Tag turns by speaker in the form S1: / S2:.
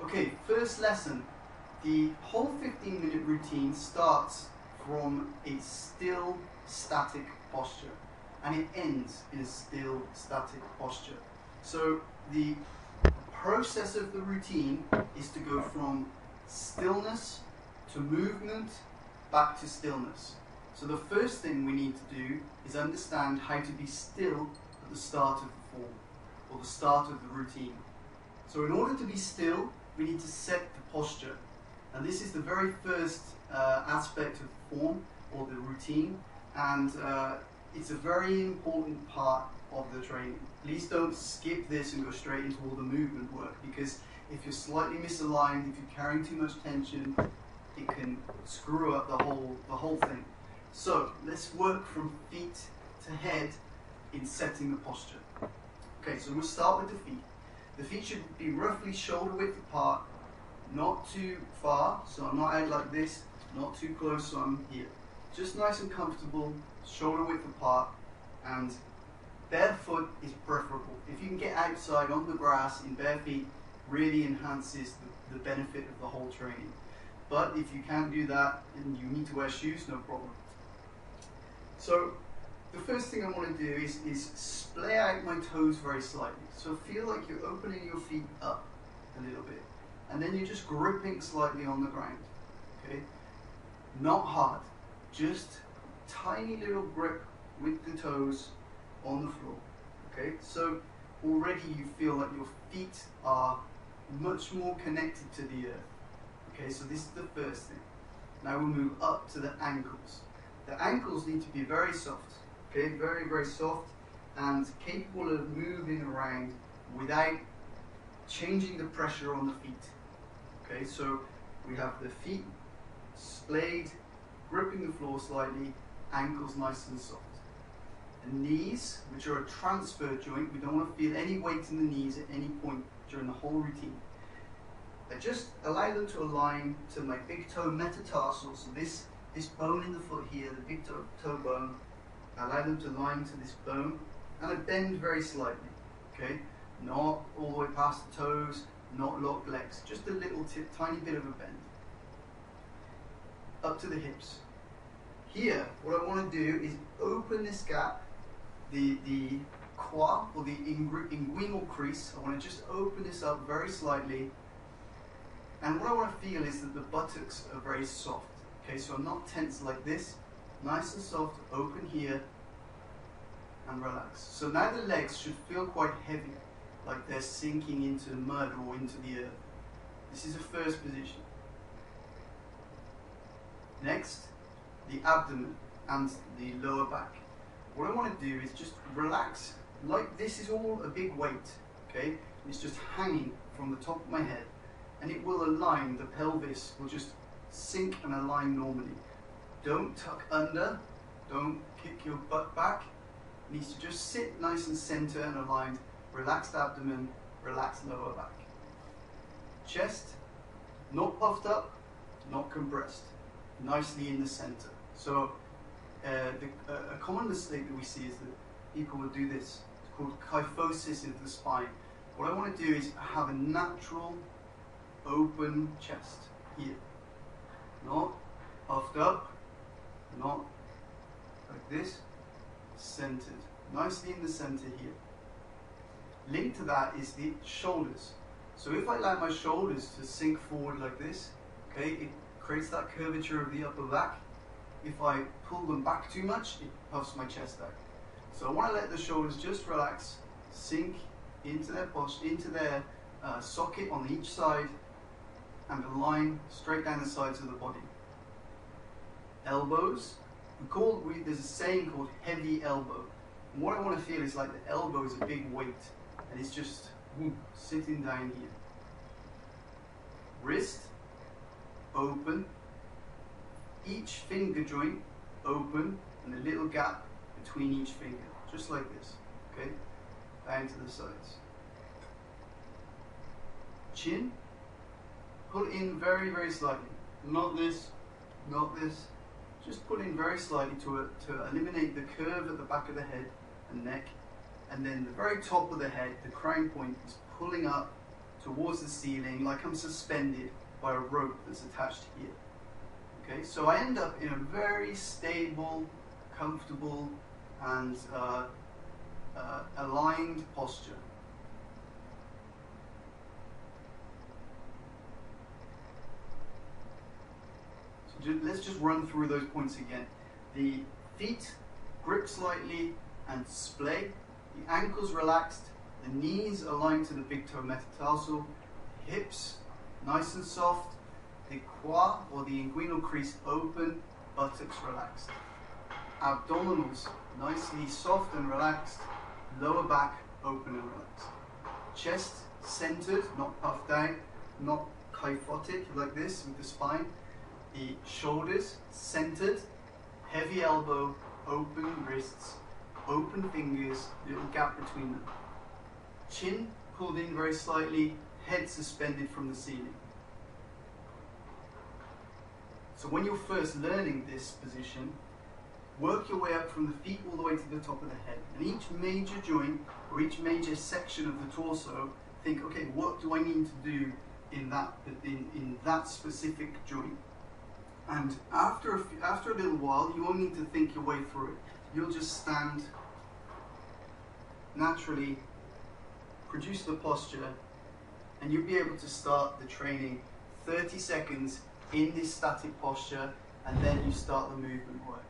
S1: Okay, first lesson. The whole 15-minute routine starts from a still, static posture, and it ends in a still, static posture. So the process of the routine is to go from stillness to movement back to stillness. So the first thing we need to do is understand how to be still at the start of the form, or the start of the routine. So in order to be still, we need to set the posture. And this is the very first aspect of the form, or the routine, and it's a very important part of the training. Please don't skip this and go straight into all the movement work, because if you're slightly misaligned, if you're carrying too much tension, it can screw up the whole thing. So let's work from feet to head in setting the posture. Okay, so we'll start with the feet. The feet should be roughly shoulder width apart, not too far, so I'm not out like this, not too close, so I'm here. Just nice and comfortable, shoulder width apart, and barefoot is preferable. If you can get outside on the grass in bare feet, really enhances the benefit of the whole training. But if you can't do that and you need to wear shoes, no problem. So the first thing I want to do is splay out my toes very slightly. So feel like you're opening your feet up a little bit, and then you're just gripping slightly on the ground. Okay, not hard, just tiny little grip with the toes on the floor. Okay, so already you feel like your feet are much more connected to the earth. Okay, so this is the first thing. Now we'll move up to the ankles. The ankles need to be very soft. Okay, very, very soft and capable of moving around without changing the pressure on the feet. Okay, so we have the feet splayed, gripping the floor slightly, ankles nice and soft. The knees, which are a transfer joint, we don't want to feel any weight in the knees at any point during the whole routine. I just allow them to align to my big toe metatarsal, so this bone in the foot here, the big toe bone, I allow them to align to this bone, and I bend very slightly, okay? Not all the way past the toes, not locked legs, just a little tiny bit of a bend. Up to the hips. Here, what I want to do is open this gap, the quad, or the inguinal crease. I want to just open this up very slightly, and what I want to feel is that the buttocks are very soft. Okay, so I'm not tense like this, nice and soft, open here, and relax. So now the legs should feel quite heavy, like they're sinking into mud or into the earth. This is the first position. Next, the abdomen and the lower back. What I want to do is just relax, like this is all a big weight, okay? It's just hanging from the top of my head, and it will align, the pelvis will just sink and align normally. Don't tuck under, don't kick your butt back. It needs to just sit nice and center and aligned. Relaxed abdomen, relaxed lower back. Chest, not puffed up, not compressed. Nicely in the center. So a common mistake that we see is that people will do this. It's called kyphosis of the spine. What I want to do is have a natural open chest here. Not puffed up, not like this, centered. Nicely in the center here. Linked to that is the shoulders. So if I allow my shoulders to sink forward like this, okay, it creates that curvature of the upper back. If I pull them back too much, it puffs my chest out. So I want to let the shoulders just relax, sink into their socket on each side, and align straight down the sides of the body. Elbows, there's a saying called heavy elbow. And what I want to feel is like the elbow is a big weight, and it's just sitting down here. Wrist, open, each finger joint open, and a little gap between each finger, just like this, okay? Down to the sides. Chin, pull in very, very slightly. Not this, not this. Just pull in very slightly to eliminate the curve at the back of the head and neck. And then the very top of the head, the crown point, is pulling up towards the ceiling like I'm suspended by a rope that's attached here. Okay, so I end up in a very stable, comfortable, and aligned posture. So let's just run through those points again. The feet grip slightly and splay, the ankles relaxed, the knees aligned to the big toe metatarsal, hips nice and soft, the quad or the inguinal crease open, buttocks relaxed. Abdominals nicely soft and relaxed, lower back open and relaxed. Chest centered, not puffed out, not kyphotic like this with the spine. The shoulders centered, heavy elbow, open wrists, open fingers, little gap between them. Chin pulled in very slightly, head suspended from the ceiling. So when you're first learning this position, work your way up from the feet all the way to the top of the head. And each major joint or each major section of the torso, think, okay, what do I need to do in that specific joint? And after a little while, you won't need to think your way through it. You'll just stand naturally, produce the posture, and you'll be able to start the training 30 seconds in this static posture, and then you start the movement work.